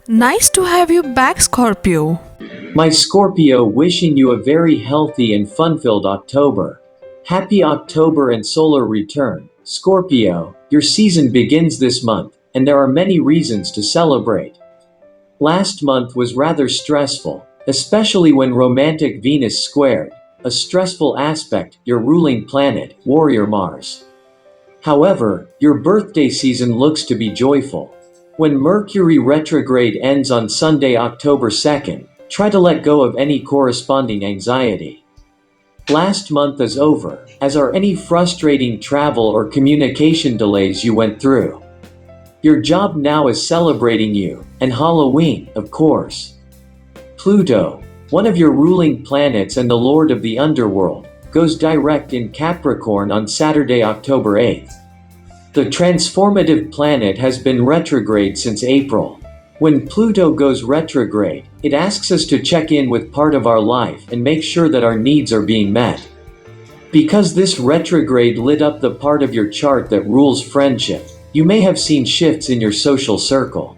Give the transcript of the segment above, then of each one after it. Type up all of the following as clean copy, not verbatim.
Nice to have you back, Scorpio. My Scorpio, wishing you a very healthy and fun-filled October. Happy October and solar return. Scorpio, your season begins this month, and there are many reasons to celebrate. Last month was rather stressful, especially when romantic Venus squared a stressful aspect, your ruling planet, warrior Mars. However, your birthday season looks to be joyful. When Mercury retrograde ends on Sunday, October 2nd, try to let go of any corresponding anxiety. Last month is over, as are any frustrating travel or communication delays you went through. Your job now is celebrating you, and Halloween, of course. Pluto, one of your ruling planets and the lord of the underworld, goes direct in Capricorn on Saturday, October 8th. The transformative planet has been retrograde since April. When Pluto goes retrograde, it asks us to check in with part of our life and make sure that our needs are being met. Because this retrograde lit up the part of your chart that rules friendship, you may have seen shifts in your social circle.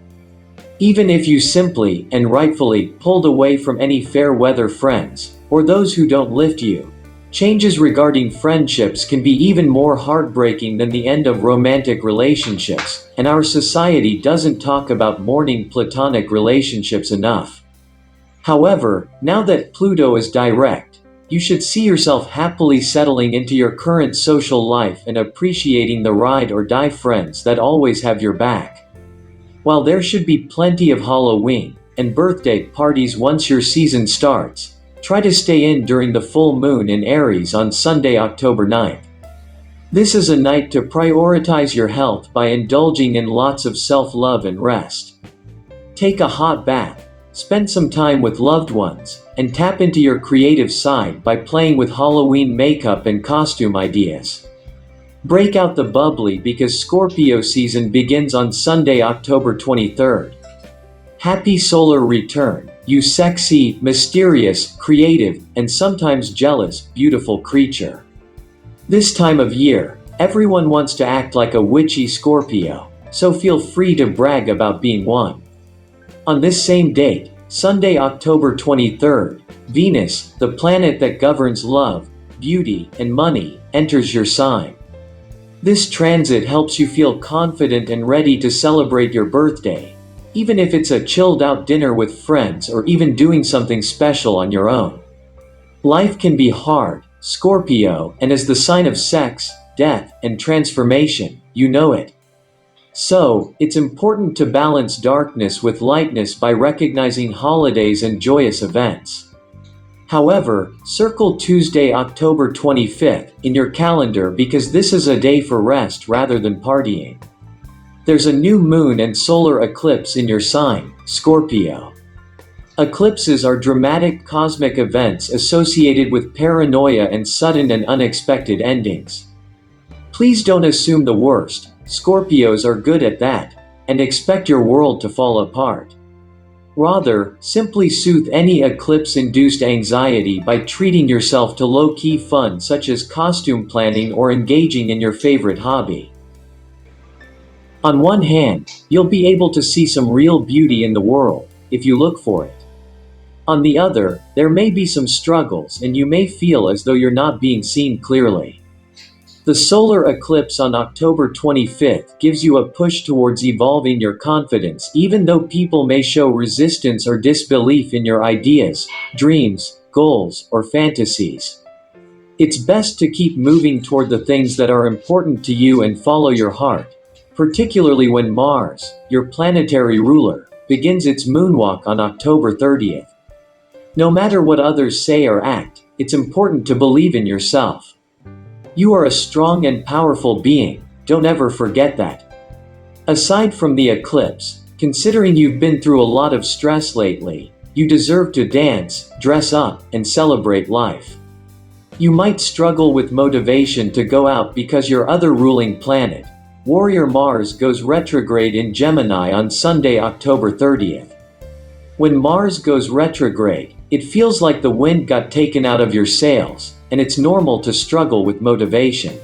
Even if you simply, and rightfully, pulled away from any fair weather friends, or those who don't lift you, changes regarding friendships can be even more heartbreaking than the end of romantic relationships, and our society doesn't talk about mourning platonic relationships enough. However, now that Pluto is direct, you should see yourself happily settling into your current social life and appreciating the ride or die friends that always have your back. While there should be plenty of Halloween and birthday parties once your season starts, try to stay in during the full moon in Aries on Sunday, October 9th. This is a night to prioritize your health by indulging in lots of self-love and rest. Take a hot bath, spend some time with loved ones, and tap into your creative side by playing with Halloween makeup and costume ideas. Break out the bubbly because Scorpio season begins on Sunday, October 23rd. Happy solar return, you sexy, mysterious, creative, and sometimes jealous, beautiful creature. This time of year, everyone wants to act like a witchy Scorpio, so feel free to brag about being one. On this same date, Sunday, October 23rd, Venus, the planet that governs love, beauty, and money, enters your sign. This transit helps you feel confident and ready to celebrate your birthday, even if it's a chilled-out dinner with friends or even doing something special on your own. Life can be hard, Scorpio, and as the sign of sex, death, and transformation, you know it. So, it's important to balance darkness with lightness by recognizing holidays and joyous events. However, circle Tuesday, October 25th in your calendar because this is a day for rest rather than partying. There's a new moon and solar eclipse in your sign, Scorpio. Eclipses are dramatic cosmic events associated with paranoia and sudden and unexpected endings. Please don't assume the worst, Scorpios are good at that, and expect your world to fall apart. Rather, simply soothe any eclipse-induced anxiety by treating yourself to low-key fun such as costume planning or engaging in your favorite hobby. On one hand, you'll be able to see some real beauty in the world, if you look for it. On the other, there may be some struggles and you may feel as though you're not being seen clearly. The solar eclipse on October 25th gives you a push towards evolving your confidence even though people may show resistance or disbelief in your ideas, dreams, goals, or fantasies. It's best to keep moving toward the things that are important to you and follow your heart, particularly when Mars, your planetary ruler, begins its moonwalk on October 30th. No matter what others say or act, it's important to believe in yourself. You are a strong and powerful being, don't ever forget that. Aside from the eclipse, considering you've been through a lot of stress lately, you deserve to dance, dress up, and celebrate life. You might struggle with motivation to go out because your other ruling planet, Warrior Mars, goes retrograde in Gemini on Sunday, October 30th. When Mars goes retrograde, it feels like the wind got taken out of your sails, and it's normal to struggle with motivation.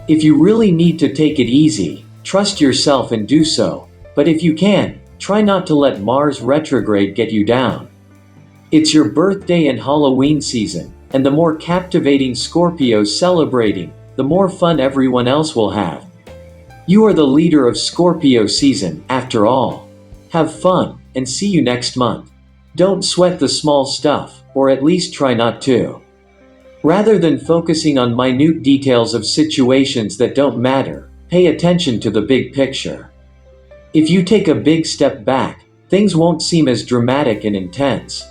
If you really need to take it easy, trust yourself and do so, but if you can, try not to let Mars retrograde get you down. It's your birthday and Halloween season, and the more captivating Scorpios celebrating, the more fun everyone else will have. You are the leader of Scorpio season, after all. Have fun, and see you next month. Don't sweat the small stuff, or at least try not to. Rather than focusing on minute details of situations that don't matter, pay attention to the big picture. If you take a big step back, things won't seem as dramatic and intense.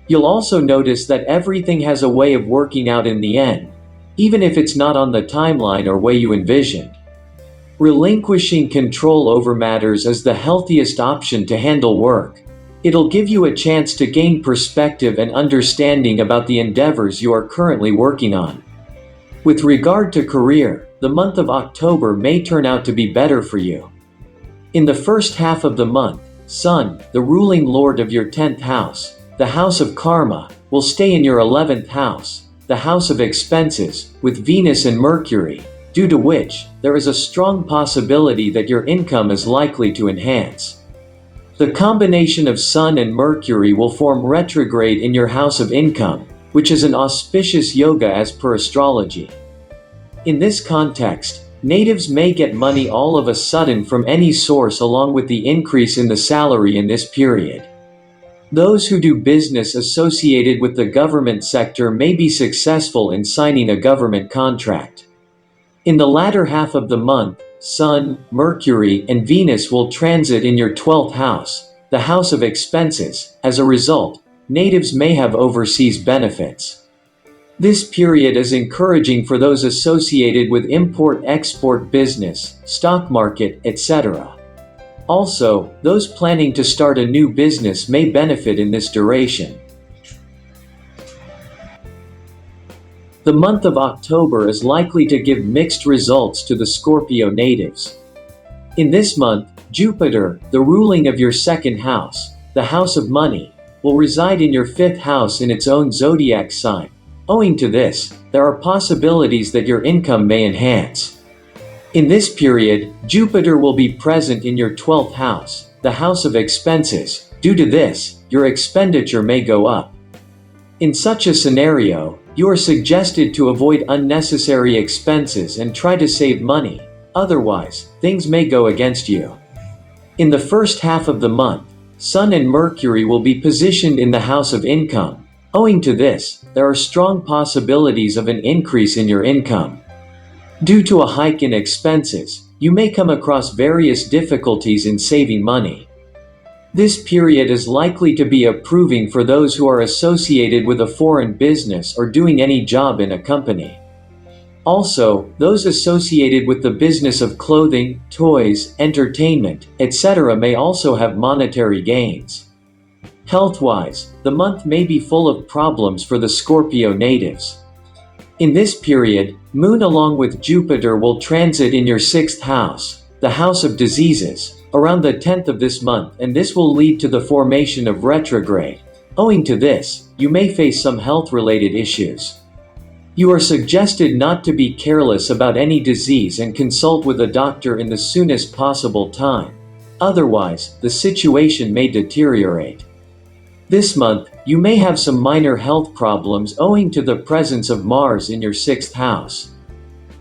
You'll also notice that everything has a way of working out in the end, even if it's not on the timeline or way you envisioned. Relinquishing control over matters is the healthiest option to handle work. It'll give you a chance to gain perspective and understanding about the endeavors you are currently working on. With regard to career, the month of October may turn out to be better for you. In the first half of the month, Sun, the ruling lord of your 10th house, the house of karma, will stay in your 11th house, the house of expenses, with Venus and Mercury, due to which, there is a strong possibility that your income is likely to enhance. The combination of Sun and Mercury will form retrograde in your house of income, which is an auspicious yoga as per astrology. In this context, natives may get money all of a sudden from any source along with the increase in the salary in this period. Those who do business associated with the government sector may be successful in signing a government contract. In the latter half of the month, Sun, Mercury, and Venus will transit in your 12th house, the house of expenses. As a result, natives may have overseas benefits. This period is encouraging for those associated with import-export business, stock market, etc. Also, those planning to start a new business may benefit in this duration. The month of October is likely to give mixed results to the Scorpio natives. In this month, Jupiter, the ruling of your 2nd house, the house of money, will reside in your 5th house in its own zodiac sign. Owing to this, there are possibilities that your income may enhance. In this period, Jupiter will be present in your 12th house, the house of expenses. Due to this, your expenditure may go up. In such a scenario, you are suggested to avoid unnecessary expenses and try to save money, otherwise, things may go against you. In the first half of the month, Sun and Mercury will be positioned in the house of income. Owing to this, there are strong possibilities of an increase in your income. Due to a hike in expenses, you may come across various difficulties in saving money. This period is likely to be approving for those who are associated with a foreign business or doing any job in a company. Also, those associated with the business of clothing, toys, entertainment, etc. may also have monetary gains. Health-wise, the month may be full of problems for the Scorpio natives. In this period, Moon along with Jupiter will transit in your 6th house, the house of diseases, around the 10th of this month, and this will lead to the formation of retrograde. Owing to this, you may face some health-related issues. You are suggested not to be careless about any disease and consult with a doctor in the soonest possible time. Otherwise, the situation may deteriorate. This month, you may have some minor health problems owing to the presence of Mars in your 6th house.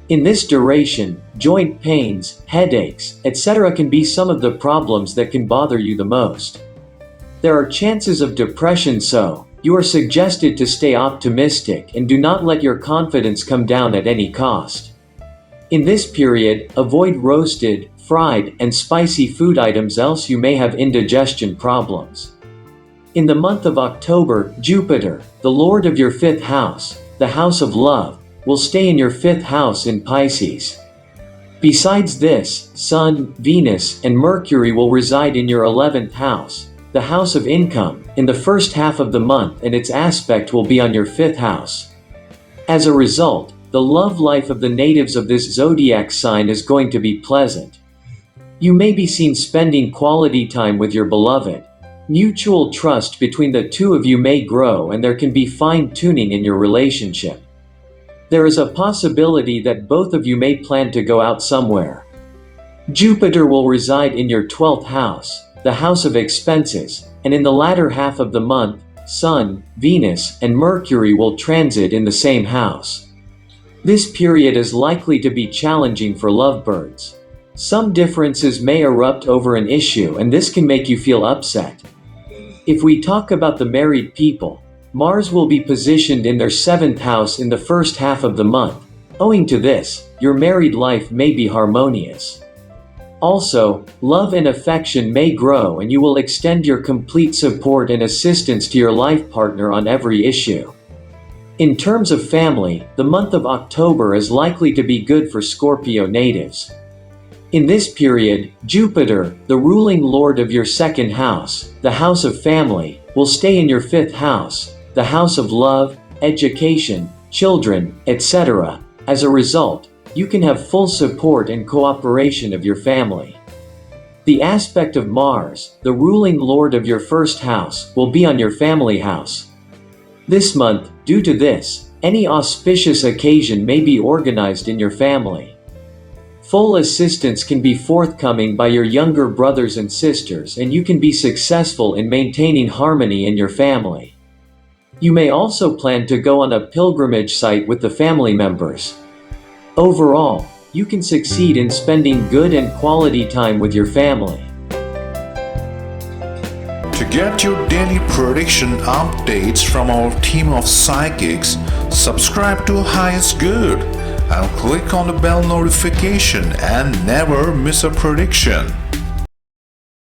In this duration, joint pains, headaches, etc. can be some of the problems that can bother you the most. There are chances of depression, so you are suggested to stay optimistic and do not let your confidence come down at any cost. In this period, avoid roasted, fried, and spicy food items, else you may have indigestion problems. In the month of October, Jupiter, the lord of your 5th house, the house of love, will stay in your 5th house in Pisces. Besides this, Sun, Venus, and Mercury will reside in your 11th house, the house of income, in the first half of the month, and its aspect will be on your 5th house. As a result, the love life of the natives of this zodiac sign is going to be pleasant. You may be seen spending quality time with your beloved. Mutual trust between the two of you may grow, and there can be fine-tuning in your relationship. There is a possibility that both of you may plan to go out somewhere. Jupiter will reside in your 12th house, the house of expenses, and in the latter half of the month, Sun, Venus, and Mercury will transit in the same house. This period is likely to be challenging for lovebirds. Some differences may erupt over an issue, and this can make you feel upset. If we talk about the married people, Mars will be positioned in their 7th house in the first half of the month. Owing to this, your married life may be harmonious. Also, love and affection may grow, and you will extend your complete support and assistance to your life partner on every issue. In terms of family, the month of October is likely to be good for Scorpio natives. In this period, Jupiter, the ruling lord of your 2nd house, the house of family, will stay in your 5th house, the house of love, education, children, etc. As a result, you can have full support and cooperation of your family. The aspect of Mars, the ruling lord of your 1st house, will be on your family house. This month, due to this, any auspicious occasion may be organized in your family. Full assistance can be forthcoming by your younger brothers and sisters, and you can be successful in maintaining harmony in your family. You may also plan to go on a pilgrimage site with the family members. Overall, you can succeed in spending good and quality time with your family. To get your daily prediction updates from our team of psychics, subscribe to Highest Good and click on the bell notification and never miss a prediction.